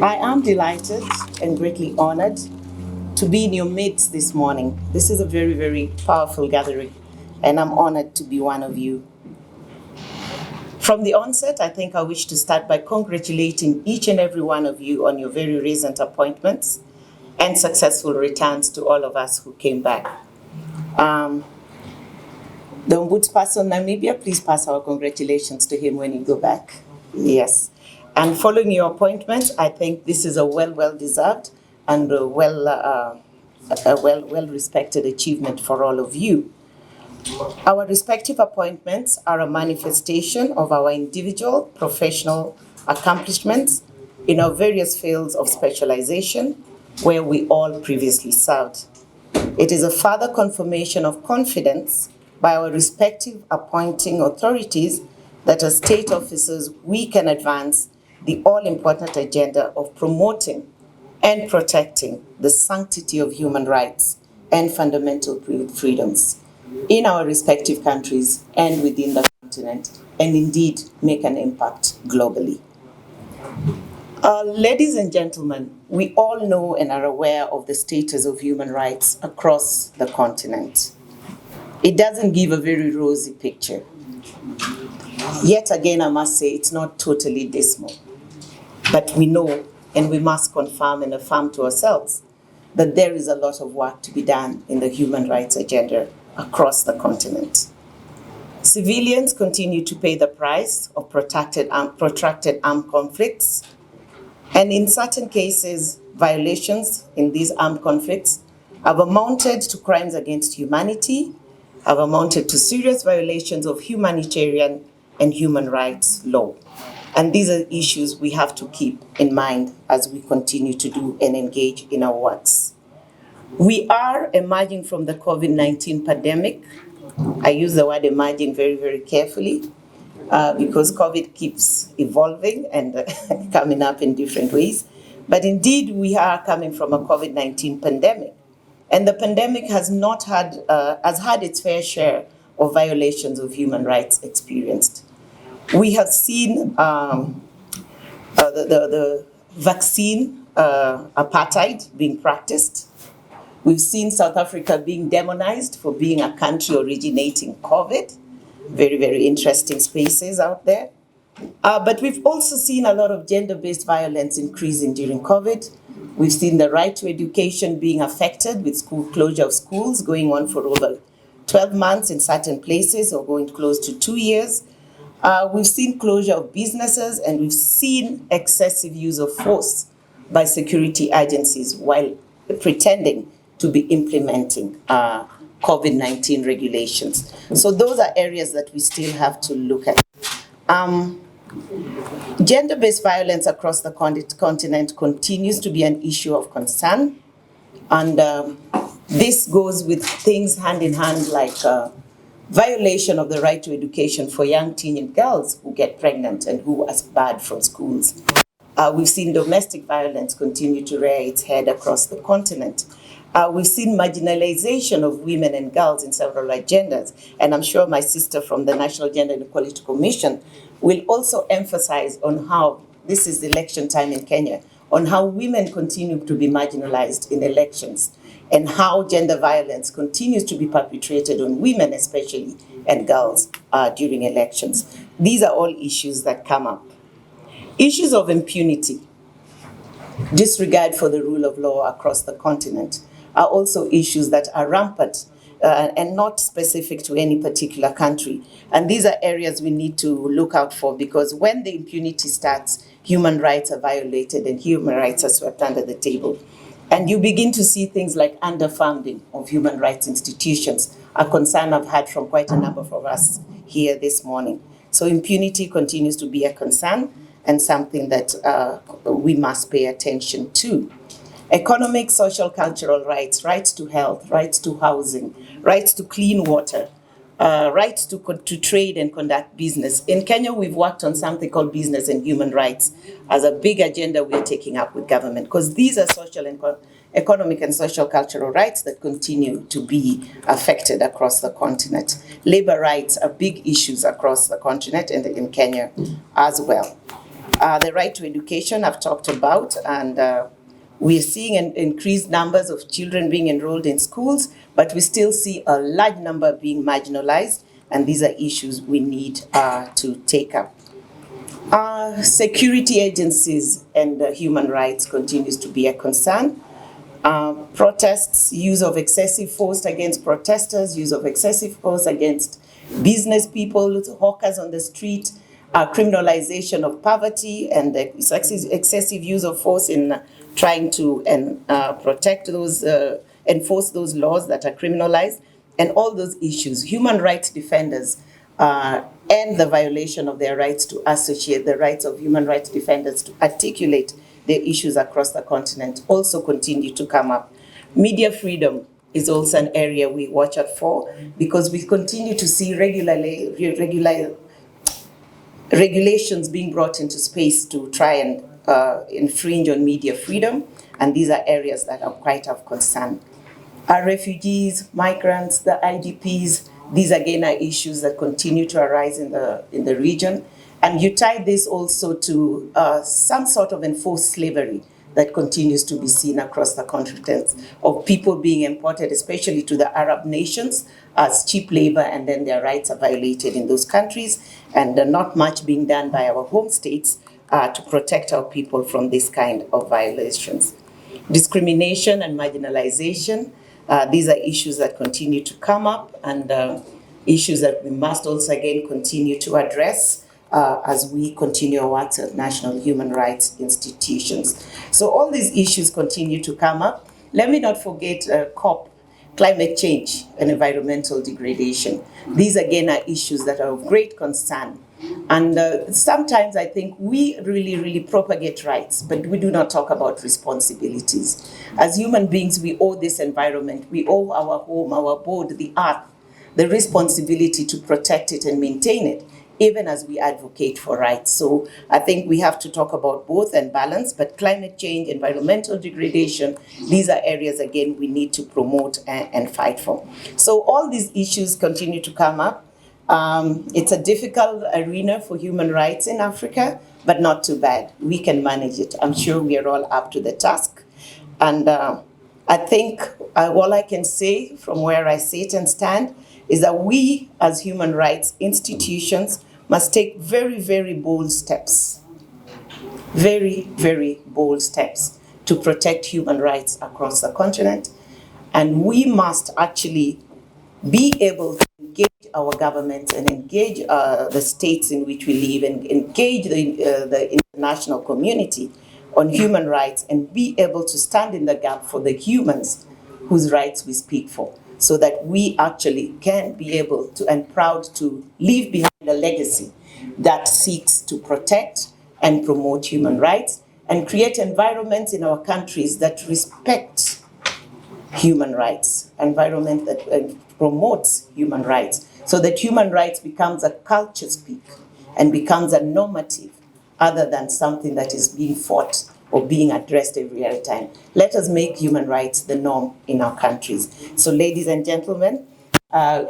I am delighted and greatly honored to be in your midst this morning. This is a very, very powerful gathering, and I'm honored to be one of you. From the onset, I think I wish to start by congratulating each and every one of you on your very recent appointments and successful returns to all of us who came back. The Ombudsperson Namibia, please pass our congratulations to him when you go back. Yes. And following your appointment, I think this is a well-deserved and a well-respected achievement for all of you. Our respective appointments are a manifestation of our individual professional accomplishments in our various fields of specialization where we all previously served. It is a further confirmation of confidence by our respective appointing authorities that as state officers, we can advance the all-important agenda of promoting and protecting the sanctity of human rights and fundamental freedoms in our respective countries and within the continent, and indeed make an impact globally. Ladies and gentlemen, we all know and are aware of the status of human rights across the continent. It doesn't give a very rosy picture. Yet again, I must say it's not totally dismal. But we know and we must confirm and affirm to ourselves that there is a lot of work to be done in the human rights agenda across the continent. Civilians continue to pay the price of protracted armed conflicts, and in certain cases, violations in these armed conflicts have amounted to crimes against humanity, have amounted to serious violations of humanitarian and human rights law. And these are issues we have to keep in mind as we continue to do and engage in our works. We are emerging from the COVID-19 pandemic. I use the word emerging very, very carefully because COVID keeps evolving and coming up in different ways. But indeed, we are coming from a COVID-19 pandemic. And the pandemic has had its fair share of violations of human rights experienced. We have seen the vaccine apartheid being practiced. We've seen South Africa being demonized for being a country originating COVID. Very, very interesting spaces out there. But we've also seen a lot of gender-based violence increasing during COVID. We've seen the right to education being affected with closure of schools going on for over 12 months in certain places or going close to 2 years. We've seen closure of businesses, and we've seen excessive use of force by security agencies while pretending to be implementing COVID-19 regulations. So those are areas that we still have to look at. Gender-based violence across the continent continues to be an issue of concern. And this goes with things hand in hand like violation of the right to education for young teenage girls who get pregnant and who are barred from schools. We've seen domestic violence continue to rear its head across the continent. We've seen marginalization of women and girls in several agendas. And I'm sure my sister from the National Gender and Equality Commission will also emphasize on how, this is election time in Kenya, on how women continue to be marginalized in elections and how gender violence continues to be perpetrated on women especially and girls during elections. These are all issues that come up. Issues of impunity, disregard for the rule of law across the continent are also issues that are rampant and not specific to any particular country. And these are areas we need to look out for, because when the impunity starts, human rights are violated and human rights are swept under the table. And you begin to see things like underfunding of human rights institutions, a concern I've had from quite a number of us here this morning. So impunity continues to be a concern and something that we must pay attention to. Economic, social, cultural rights, rights to health, rights to housing, rights to clean water, rights to trade and conduct business. In Kenya, we've worked on something called business and human rights as a big agenda we're taking up with government, because these are social and economic and social cultural rights that continue to be affected across the continent. Labor rights are big issues across the continent and in Kenya as well. The right to education I've talked about, and we're seeing increased numbers of children being enrolled in schools, but we still see a large number being marginalized, and these are issues we need to take up. Security agencies and human rights continues to be a concern. Protests, use of excessive force against protesters, use of excessive force against business people, hawkers on the street, criminalization of poverty, and excessive use of force in trying to protect those, enforce those laws that are criminalized, and all those issues. Human rights defenders and the violation of their rights to associate, the rights of human rights defenders to articulate their issues across the continent also continue to come up. Media freedom is also an area we watch out for, because we continue to see regulations being brought into space to try and infringe on media freedom, and these are areas that are quite of concern. Our refugees, migrants, the IDPs, these again are issues that continue to arise in the region. And you tie this also to some sort of enforced slavery that continues to be seen across the continent, of people being imported, especially to the Arab nations, as cheap labor, and then their rights are violated in those countries, and not much being done by our home states to protect our people from this kind of violations. Discrimination and marginalization, these are issues that continue to come up, and issues that we must also again continue to address as we continue our work at national human rights institutions. So all these issues continue to come up. Let me not forget COP, climate change and environmental degradation. These again are issues that are of great concern. And sometimes I think we really propagate rights, but we do not talk about responsibilities. As human beings, we owe this environment, we owe our home, our abode, the earth, the responsibility to protect it and maintain it, even as we advocate for rights. So I think we have to talk about both and balance, but climate change, environmental degradation, these are areas, again, we need to promote and fight for. So all these issues continue to come up. It's a difficult arena for human rights in Africa, but not too bad. We can manage it. I'm sure we are all up to the task. And I think all I can say from where I sit and stand is that we, as human rights institutions, must take very bold steps, very bold steps to protect human rights across the continent. And we must actually be able to engage our governments and engage the states in which we live, and engage the international community on human rights, and be able to stand in the gap for the humans whose rights we speak for, so that we actually can be able to and proud to leave behind a legacy that seeks to protect and promote human rights, and create environments in our countries that respect human rights, environment that promotes human rights, so that human rights becomes a culture speak and becomes a normative, other than something that is being fought or being addressed every other time. Let us make human rights the norm in our countries. So ladies and gentlemen,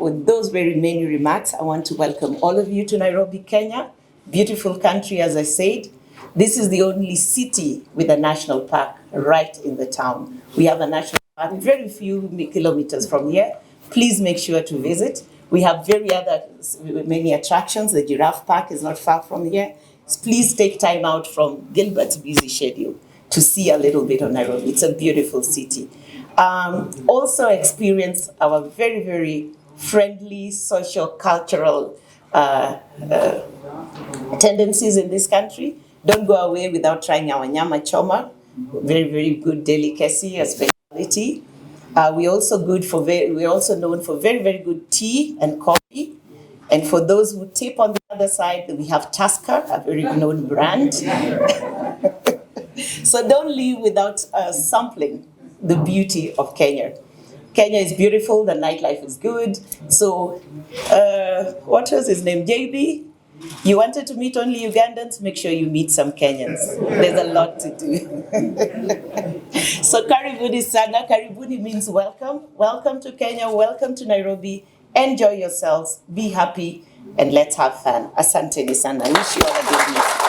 with those very many remarks, I want to welcome all of you to Nairobi, Kenya. Beautiful country, as I said. This is the only city with a national park right in the town. We have a national park very few kilometers from here. Please make sure to visit. We have many attractions. The giraffe park is not far from here. Please take time out from Gilbert's busy schedule to see a little bit of Nairobi. It's a beautiful city. Also experience our very friendly social, cultural tendencies in this country. Don't go away without trying our nyama choma, very good delicacy, a specialty. We're also known for very good tea and coffee. And for those who tip on the other side, we have Tusker, a very known brand. So don't leave without sampling the beauty of Kenya. Kenya is beautiful, the nightlife is good. So what was his name, JB? You wanted to meet only Ugandans? Make sure you meet some Kenyans. There's a lot to do. So karibuni sana. Karibuni means welcome. Welcome to Kenya, welcome to Nairobi. Enjoy yourselves, be happy, and let's have fun. Asante sana. Wish you all a good night.